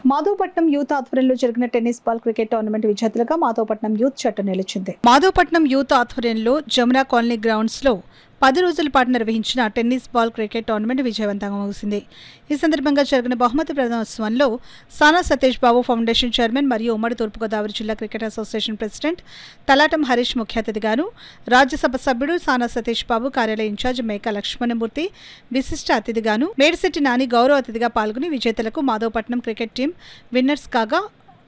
Madhavapatnam youth ఆధ్వర్యంలో జరిగిన tennis ball cricket tournament విజేతలుగా మాధవపట్నం యూత్ జట్టు నిలిచింది. మాధవపట్నం యూత్ ఆధ్వర్యంలో జమునా కాలనీ గ్రౌండ్స్ లో 10 రోజుల పాటు నిర్వహించిన టెన్నిస్ బాల్ క్రికెట్ టోర్నమెంట్ విజయవంతంగా ముగిసింది. ఈ సందర్భంగా జరిగిన బహుమతి ప్రదానోత్సవంలో సానా సతీష్ బాబు ఫౌండేషన్ చైర్మన్ మరియు ఉమ్మడి తూర్పుగోదావరి జిల్లా cricket association president Talatam Harish ముఖ్య అతిథిగాను, రాజ్యసభ సభ్యుడు సానా సతీష్ బాబు కార్యాలయ ఇన్ఛార్జ్ మేకా లక్ష్మణమూర్తి విశిష్ట అతిథిగాను, మేడిశెట్టి నాని గౌరవ అతిథిగా పాల్గొని విజేతలకు మాధవపట్నం క్రికెట్ టీం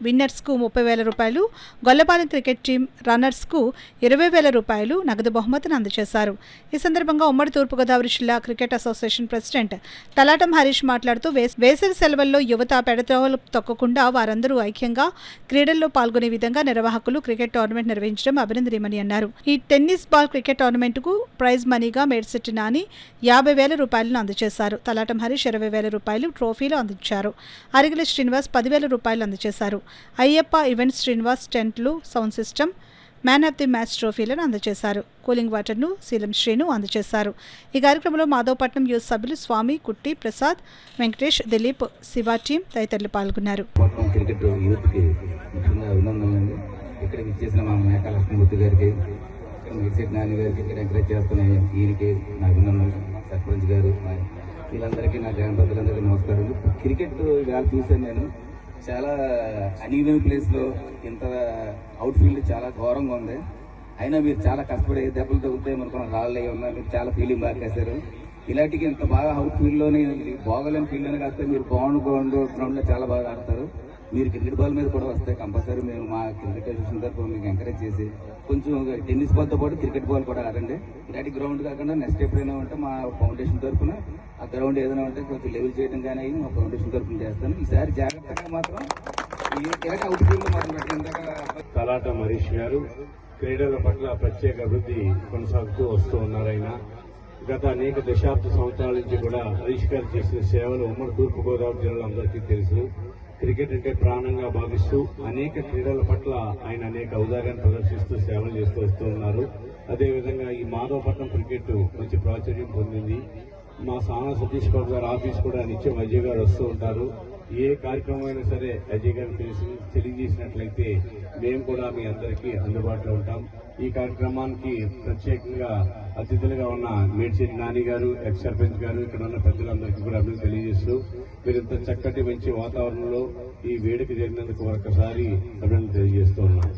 విన్నర్స్కు 30,000 రూపాయలు, గొల్లపాలెం క్రికెట్ టీం రన్నర్స్కు 20,000 రూపాయలు నగదు బహుమతిని అందజేశారు. ఈ సందర్భంగా ఉమ్మడి తూర్పుగోదావరి జిల్లా cricket association president Talatam Harish మాట్లాడుతూ వేసవి సెలవుల్లో యువత పెడత్రోవలు తొక్కకుండా వారందరూ ఐక్యంగా క్రీడల్లో పాల్గొనే విధంగా నిర్వాహకులు క్రికెట్ టోర్నమెంట్ నిర్వహించడం అభినందనీయమని అన్నారు. ఈ టెన్నిస్ బాల్ క్రికెట్ టోర్నమెంట్కు ప్రైజ్ మనీగా మేడిశెట్టి నాని 50,000 రూపాయలను అందజేశారు. తలాటం హరీష్ 20,000 రూపాయలు ట్రోఫీలు అందించారు. అరిగిలి శ్రీనివాస్ 10,000 రూపాయలు అందజేశారు. అయ్యప్ప ఈవెంట్స్ శ్రీనివాస్ టెంట్లు, sound system, man of the match ట్రోఫీలను అందజేశారు. కూలింగ్ వాటర్ను శీలం శ్రీను అందజేశారు. ఈ కార్యక్రమంలో మాధవపట్నం యూత్ సభ్యులు స్వామి, కుట్టి, ప్రసాద్, వెంకటేష్, దిలీప్, శివ టీం తదితరులు పాల్గొన్నారు. వీళ్ళందరికీ నా గ్రామపతులందరికీ నమస్కారం. క్రికెట్ ఇవాళ చూశాను నేను. చాలా అనీవెన్ ప్లేస్లో ఇంత అవుట్ ఫీల్డ్ చాలా ఘోరంగా ఉంది. అయినా మీరు చాలా కష్టపడి దెబ్బలు తగ్గుతాయి మనకున్న రాళ్ళు అయ్యి ఉన్నారు. మీరు చాలా ఫీలింగ్ బాగా చేశారు. ఇలాంటికి ఇంత బాగా అవుట్ ఫీల్డ్లోనే బాగోలేని ఫీల్డ్లోనే కాస్తే మీరు గ్రౌండ్లో చాలా బాగా ఆడతారు. మీరు క్రికెట్ బాల్ మీద కూడా వస్తే కంపల్సరీ మేము మా క్రికెట్ అసోసియేషన్ తరఫున మీకు ఎంకరేజ్ చేసి కొంచెం టెన్నిస్ బాల్తో పాటు క్రికెట్ బాల్ కూడా ఆడండి. ఇలాంటి గ్రౌండ్ కాకుండా నెక్స్ట్ ఎప్పుడైనా ఉంటే మా ఫౌండేషన్ తరఫున ఆ గ్రౌండ్ ఏదైనా ఉంటే కొంచెం లెవెల్ చేయడం కానీ మా ఫౌండేషన్ తరఫున చేస్తాను. ఈసారి జాగ్రత్తగా మాత్రం ఇలాంటి అవుట్ ఫీల్డ్ మాత్రం పెట్టిన తలాటం హరీష్ గారు క్రీడల పట్ల ప్రత్యేక అభివృద్ధి కొనసాగుతూ వస్తూ ఉన్నారు. ఆయన గత అనేక దశాబ్ద సంవత్సరాల నుంచి కూడా హరీష్ గారు చేసిన సేవలు ఉమ్మడి తూర్పుగోదావరి జిల్లాలో అందరికీ తెలుసు. క్రికెట్ అంటే ప్రాణంగా భావిస్తూ అనేక క్రీడల పట్ల ఆయన అనేక ఔదార్యాన్ని ప్రదర్శిస్తూ సేవలు చేస్తూ వస్తూ ఉన్నారు. అదేవిధంగా ఈ మాధవపట్నం క్రికెట్ మంచి ప్రాచుర్యం పొందింది. మా సానా సతీష్ బాబు గారు ఆఫీస్ కూడా నిత్యం అజయ్ గారు వస్తూ ఉంటారు. ఏ కార్యక్రమం అయినా సరే అజయ్ గారు తెలియజేసినట్లయితే మేము కూడా మీ అందరికీ అందుబాటులో ఉంటాం. ఈ కార్యక్రమానికి ప్రత్యేకంగా అతిథులుగా ఉన్న మేడిశెట్టి నాని గారు, ఎక్స్ సర్పంచ్ గారు, ఇక్కడ ఉన్న పెద్దలందరికీ కూడా అభివృద్ధి తెలియజేస్తూ మీరు ఇంత చక్కటి మంచి వాతావరణంలో ఈ వేడుక జరిగినందుకు మరొకసారి అభివృద్ధి తెలియజేస్తూ ఉన్నాం.